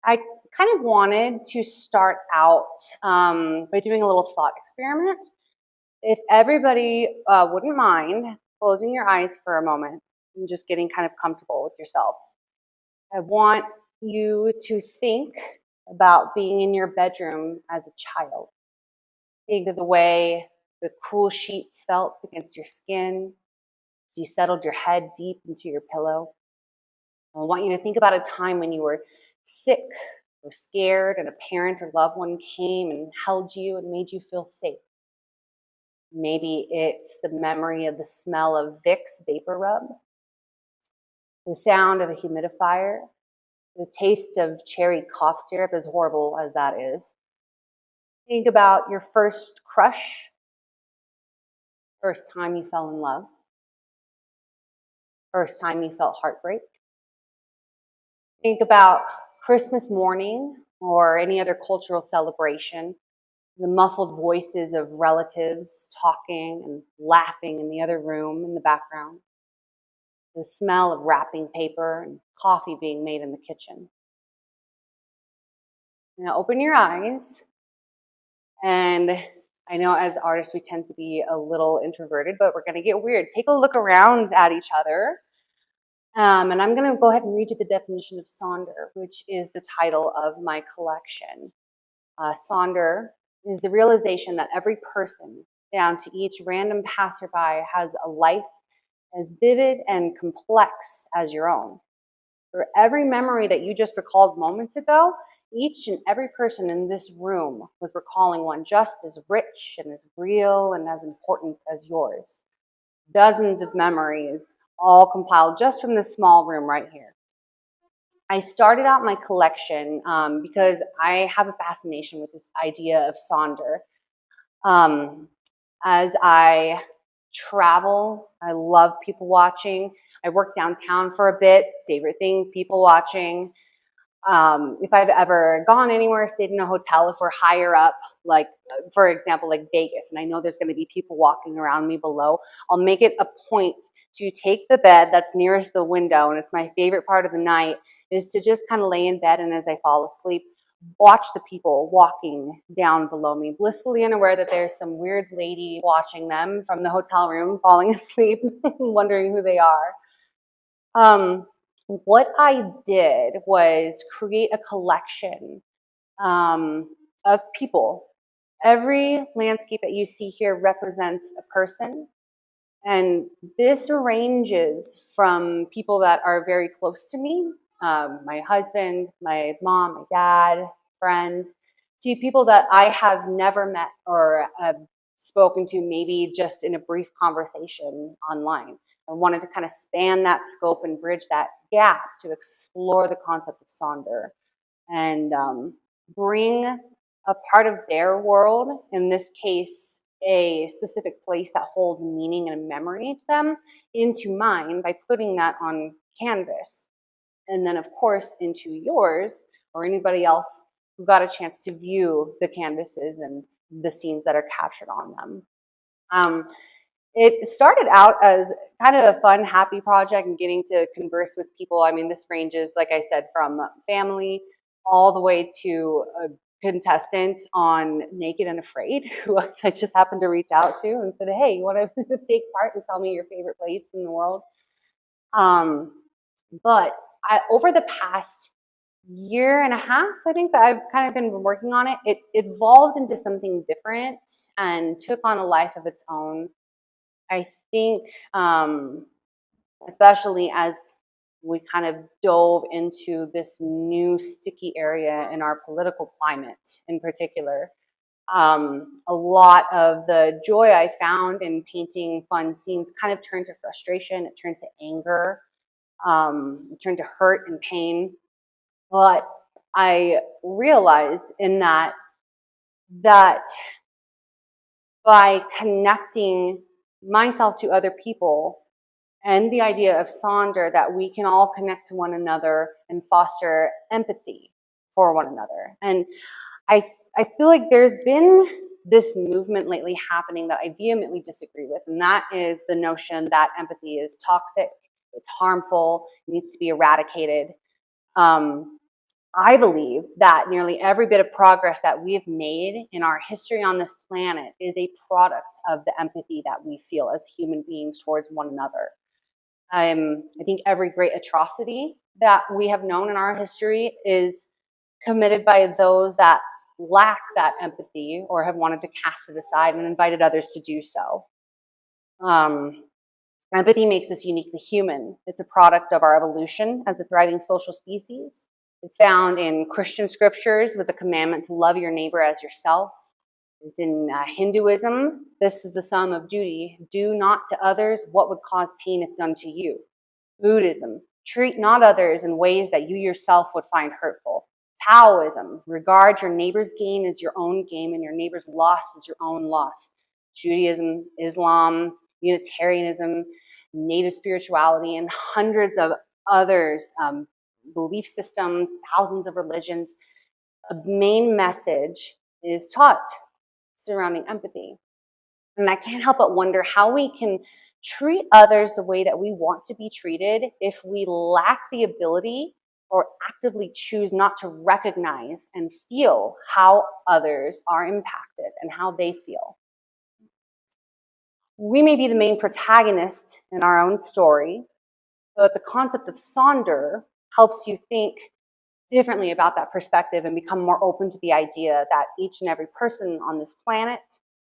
I kind of wanted to start out by doing a little thought experiment. If everybody wouldn't mind closing your eyes for a moment and just getting kind of comfortable with yourself. I want you to think about being in your bedroom as a child. Think of the way the cool sheets felt against your skin as you settled your head deep into your pillow. I want you to think about a time when you were sick or scared and a parent or loved one came and held you and made you feel safe. Maybe it's the memory of the smell of Vicks vapor rub, the sound of a humidifier, the taste of cherry cough syrup, as horrible as that is. Think about your first crush, first time you fell in love, first time you felt heartbreak. Think about Christmas morning or any other cultural celebration, the muffled voices of relatives talking and laughing in the other room in the background, the smell of wrapping paper and coffee being made in the kitchen. Now open your eyes, and I know as artists we tend to be a little introverted, but we're gonna get weird. Take a look around at each other. And I'm going to go ahead and read you the definition of Sonder, which is the title of my collection. Sonder is the realization that every person, down to each random passerby, has a life as vivid and complex as your own. For every memory that you just recalled moments ago, each and every person in this room was recalling one just as rich and as real and as important as yours. Dozens of memories, all compiled just from this small room right here. I started out my collection because I have a fascination with this idea of Sonder. As I travel, I love people watching. I work downtown for a bit, favorite thing, people watching. If I've ever gone anywhere, stayed in a hotel, if we're higher up, like for example, like Vegas, and I know there's going to be people walking around me below, I'll make it a point to take the bed that's nearest the window, and it's my favorite part of the night, is to just kind of lay in bed and as I fall asleep, watch the people walking down below me, blissfully unaware that there's some weird lady watching them from the hotel room, falling asleep, wondering who they are. What I did was create a collection of people. Every landscape that you see here represents a person, and this ranges from people that are very close to me, my husband, my mom, my dad, friends, to people that I have never met or spoken to, maybe just in a brief conversation online. I wanted to kind of span that scope and bridge that gap to explore the concept of Sonder and bring a part of their world, in this case, a specific place that holds meaning and memory to them, into mine by putting that on canvas. And then, of course, into yours or anybody else who got a chance to view the canvases and the scenes that are captured on them. It started out as kind of a fun, happy project and getting to converse with people. I mean, this ranges, like I said, from family all the way to a contestant on Naked and Afraid, who I just happened to reach out to and said, hey, you want to take part and tell me your favorite place in the world? But over the past year and a half, I think that I've kind of been working on it, it evolved into something different and took on a life of its own. I think, especially as we kind of dove into this new sticky area in our political climate in particular, a lot of the joy I found in painting fun scenes kind of turned to frustration, it turned to anger, it turned to hurt and pain. But I realized in that by connecting myself to other people and the idea of Sonder, that we can all connect to one another and foster empathy for one another. And I feel like there's been this movement lately happening that I vehemently disagree with, and that is the notion that empathy is toxic, it's harmful, it needs to be eradicated. I believe that nearly every bit of progress that we have made in our history on this planet is a product of the empathy that we feel as human beings towards one another. I think every great atrocity that we have known in our history is committed by those that lack that empathy or have wanted to cast it aside and invited others to do so. Um, Empathy makes us uniquely human. It's a product of our evolution as a thriving social species. It's found in Christian scriptures with the commandment to love your neighbor as yourself. It's in Hinduism. This is the sum of duty. Do not to others what would cause pain if done to you. Buddhism. Treat not others in ways that you yourself would find hurtful. Taoism. Regard your neighbor's gain as your own gain and your neighbor's loss as your own loss. Judaism, Islam, Unitarianism, Native spirituality, and hundreds of others, belief systems, thousands of religions. The main message is taught surrounding empathy. And I can't help but wonder how we can treat others the way that we want to be treated if we lack the ability or actively choose not to recognize and feel how others are impacted and how they feel. We may be the main protagonist in our own story, but the concept of Sonder helps you think differently about that perspective and become more open to the idea that each and every person on this planet,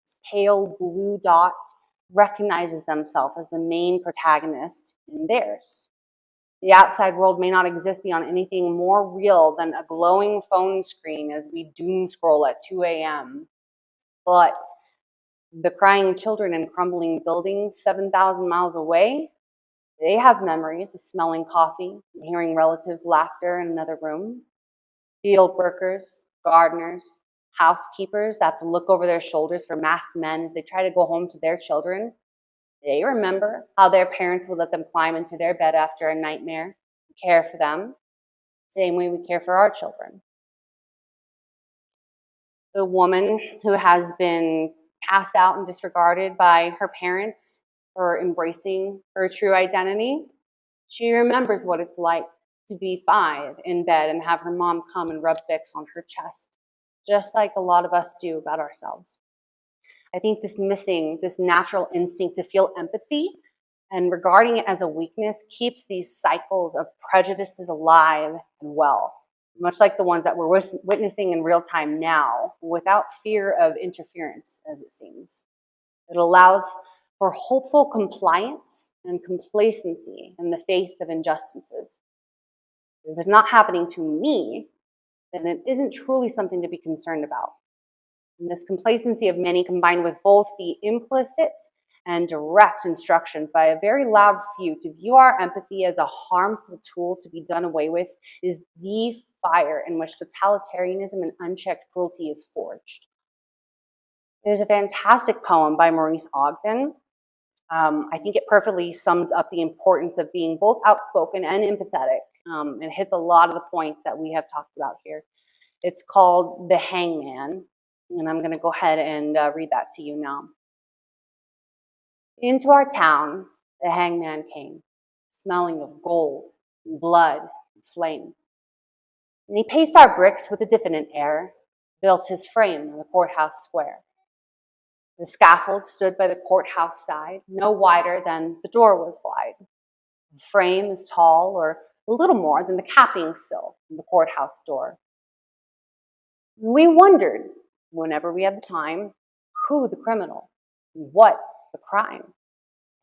this pale blue dot, recognizes themselves as the main protagonist in theirs. The outside world may not exist beyond anything more real than a glowing phone screen as we doom scroll at 2 a.m. But the crying children in crumbling buildings 7,000 miles away, they have memories of smelling coffee and hearing relatives' laughter in another room. Field workers, gardeners, housekeepers have to look over their shoulders for masked men as they try to go home to their children. They remember how their parents would let them climb into their bed after a nightmare and care for them, same way we care for our children. The woman who has been cast out and disregarded by her parents for embracing her true identity, she remembers what it's like to be 5 in bed and have her mom come and rub Vicks on her chest, just like a lot of us do about ourselves. I think dismissing this natural instinct to feel empathy and regarding it as a weakness keeps these cycles of prejudices alive and well, much like the ones that we're witnessing in real time now, without fear of interference, as it seems. It allows for hopeful compliance and complacency in the face of injustices. If it's not happening to me, then it isn't truly something to be concerned about. And this complacency of many, combined with both the implicit and direct instructions by a very loud few to view our empathy as a harmful tool to be done away with, is the fire in which totalitarianism and unchecked cruelty is forged. There's a fantastic poem by Maurice Ogden. I think it perfectly sums up the importance of being both outspoken and empathetic. It hits a lot of the points that we have talked about here. It's called The Hangman, and I'm going to go ahead and read that to you now. Into our town, the hangman came, smelling of gold and blood and flame. And he paced our bricks with a diffident air, built his frame on the courthouse square. The scaffold stood by the courthouse side, no wider than the door was wide. The frame as tall or a little more than the capping sill in the courthouse door. We wondered, whenever we had the time, who the criminal and what the crime.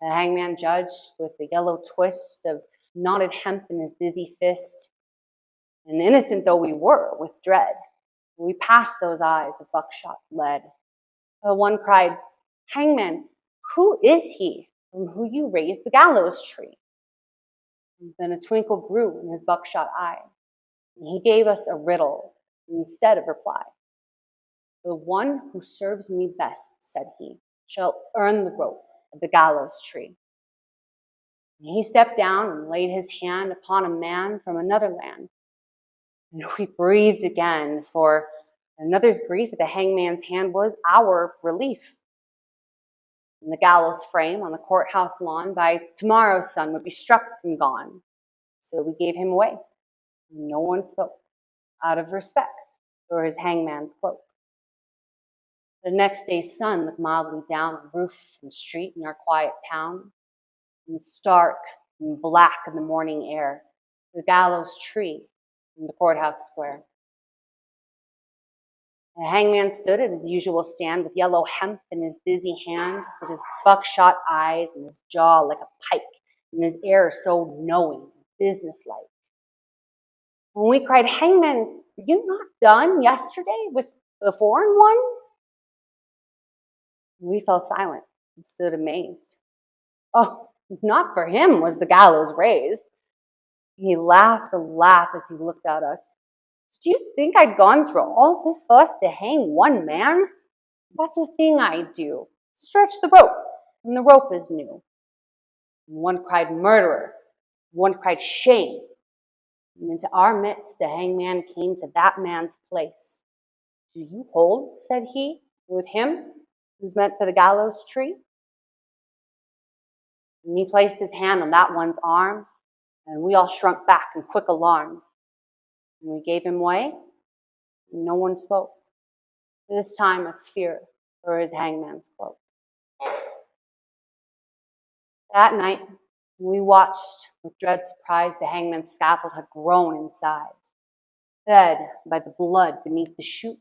The hangman judged with the yellow twist of knotted hemp in his busy fist. And innocent though we were with dread, we passed those eyes of buckshot lead. One cried, "Hangman, who is he from who you raised the gallows tree?" And then a twinkle grew in his buckshot eye, and he gave us a riddle instead of reply. "The one who serves me best," said he, "shall earn the rope of the gallows tree." And he stepped down and laid his hand upon a man from another land. And we breathed again, for another's grief at the hangman's hand was our relief. And the gallows frame on the courthouse lawn by tomorrow's sun would be struck and gone. So we gave him away. No one spoke. out of respect for his hangman's cloak. The next day's sun looked mildly down on roof and street in our quiet town, and stark and black in the morning air, the gallows tree in the courthouse square. The hangman stood at his usual stand with yellow hemp in his busy hand, with his buckshot eyes and his jaw like a pike, and his air so knowing, businesslike. When we cried, "Hangman, were you not done yesterday with the foreign one?" We fell silent and stood amazed. "Oh, not for him was the gallows raised." He laughed a laugh as he looked at us. "Did you think I'd gone through all this fuss to hang one man? That's the thing I do. Stretch the rope, and the rope is new." And one cried, "Murderer." One cried, "Shame." And into our midst the hangman came to that man's place. "Do you hold," said he, "with him who's meant for the gallows tree?" And he placed his hand on that one's arm, and we all shrunk back in quick alarm. And we gave him way, and no one spoke, this time of fear for his hangman's cloak. That night, we watched with dread surprise the hangman's scaffold had grown in size. Fed by the blood beneath the shoot,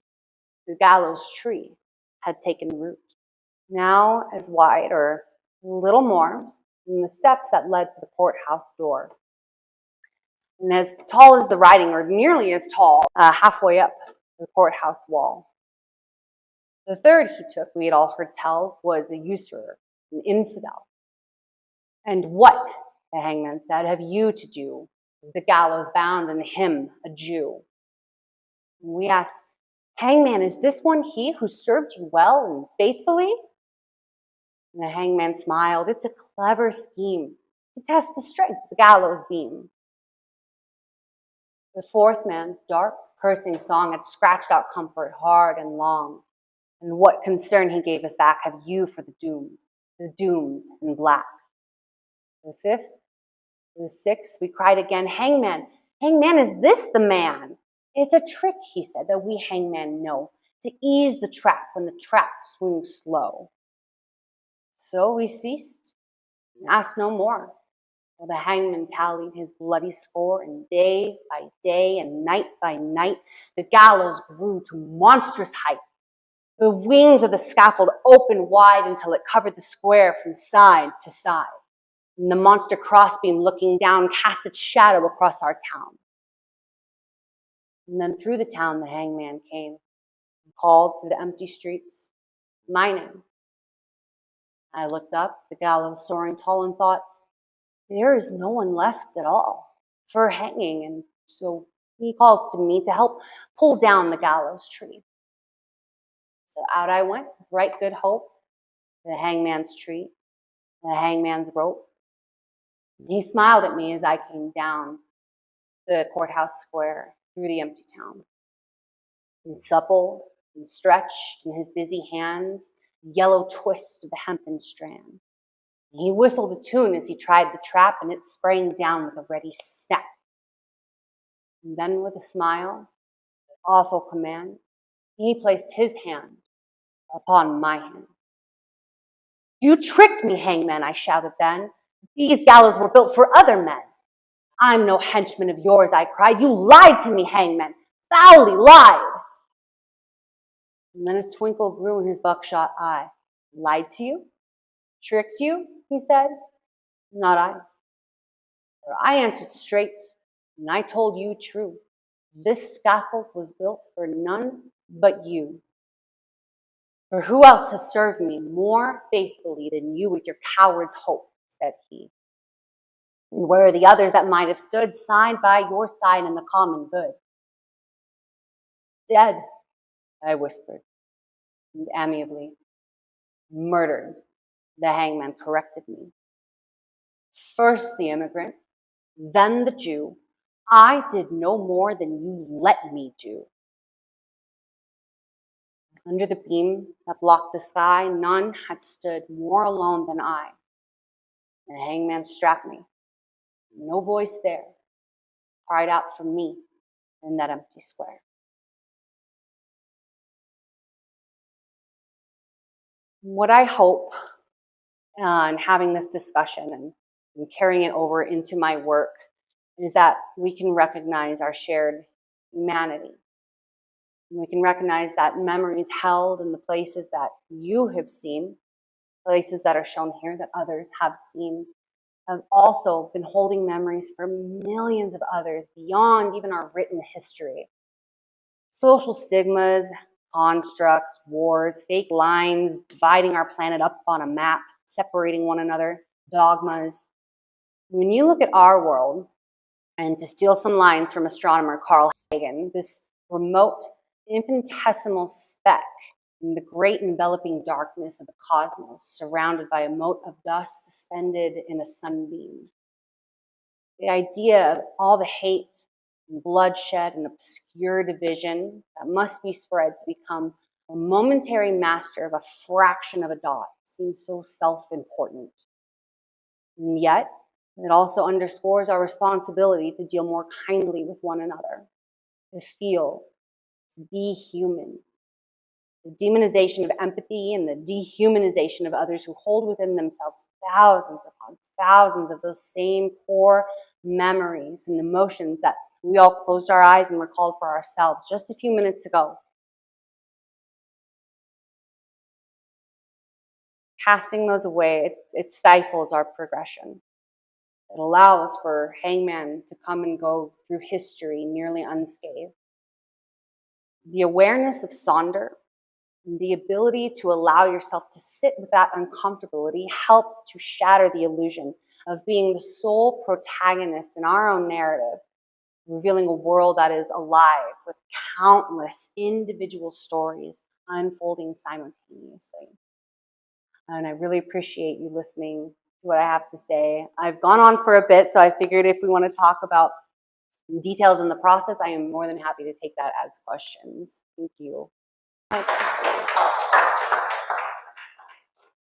the gallows tree had taken root. Now as wide, or a little more, than the steps that led to the courthouse door. And as tall as the writing, or nearly as tall, halfway up the courthouse wall. The third he took, we had all heard tell, was a usurer, an infidel. "And what," the hangman said, "have you to do with the gallows bound and him a Jew?" And we asked, "Hangman, is this one he who served you well and faithfully?" And the hangman smiled. "It's a clever scheme to test the strength of the gallows beam." The fourth man's dark, cursing song had scratched out comfort hard and long. And what concern he gave us back have you for the doomed and black. The fifth, the sixth, we cried again, "Hangman, hangman, is this the man?" "It's a trick," he said, "that we hangmen know, to ease the trap when the trap swings slow." So we ceased and asked no more, while the hangman tallied his bloody score, and day by day and night by night, the gallows grew to monstrous height. The wings of the scaffold opened wide until it covered the square from side to side. And the monster crossbeam looking down cast its shadow across our town. And then through the town the hangman came and called through the empty streets, my name. I looked up, the gallows soaring tall, and thought, there is no one left at all for hanging. And so he calls to me to help pull down the gallows tree. So out I went with right good hope, the hangman's tree, the hangman's rope. He smiled at me as I came down the courthouse square through the empty town. And supple and stretched in his busy hands, the yellow twist of the hempen strand. And he whistled a tune as he tried the trap, and it sprang down with a ready snap. And then with a smile, awful command, he placed his hand upon my hand. "You tricked me, hangman," I shouted then. "These gallows were built for other men." "I'm no henchman of yours," I cried. "You lied to me, hangman, foully lied." And then a twinkle grew in his buckshot eye. "Lied to you? Tricked you?" he said. "Not I. For I answered straight, and I told you true. This scaffold was built for none but you. For who else has served me more faithfully than you with your coward's hope?" said he. "And where are the others that might have stood side by your side in the common good?" "Dead," I whispered, and amiably, "Murdered," the hangman corrected me. "First the immigrant, then the Jew. I did no more than you let me do." Under the beam that blocked the sky, none had stood more alone than I. The hangman strapped me. No voice there cried out for me in that empty square. What I hope in having this discussion and carrying it over into my work is that we can recognize our shared humanity. And we can recognize that memories held in the places that you have seen, places that are shown here that others have seen, have also been holding memories for millions of others beyond even our written history. Social stigmas, constructs, wars, fake lines, dividing our planet up on a map, separating one another, dogmas. When you look at our world, and to steal some lines from astronomer Carl Sagan, this remote, infinitesimal speck in the great enveloping darkness of the cosmos, surrounded by a mote of dust suspended in a sunbeam. The idea of all the hate and bloodshed and obscure division that must be spread to become a momentary master of a fraction of a dot seems so self-important. And yet, it also underscores our responsibility to deal more kindly with one another, to feel, to be human. The demonization of empathy and the dehumanization of others who hold within themselves thousands upon thousands of those same core memories and emotions that we all closed our eyes and recalled for ourselves just a few minutes ago. Casting those away, it stifles our progression. It allows for hangman to come and go through history nearly unscathed. The awareness of Sonder, the ability to allow yourself to sit with that uncomfortability helps to shatter the illusion of being the sole protagonist in our own narrative, revealing a world that is alive with countless individual stories unfolding simultaneously. And I really appreciate you listening to what I have to say. I've gone on for a bit, so I figured if we want to talk about details in the process, I am more than happy to take that as questions. Thank you.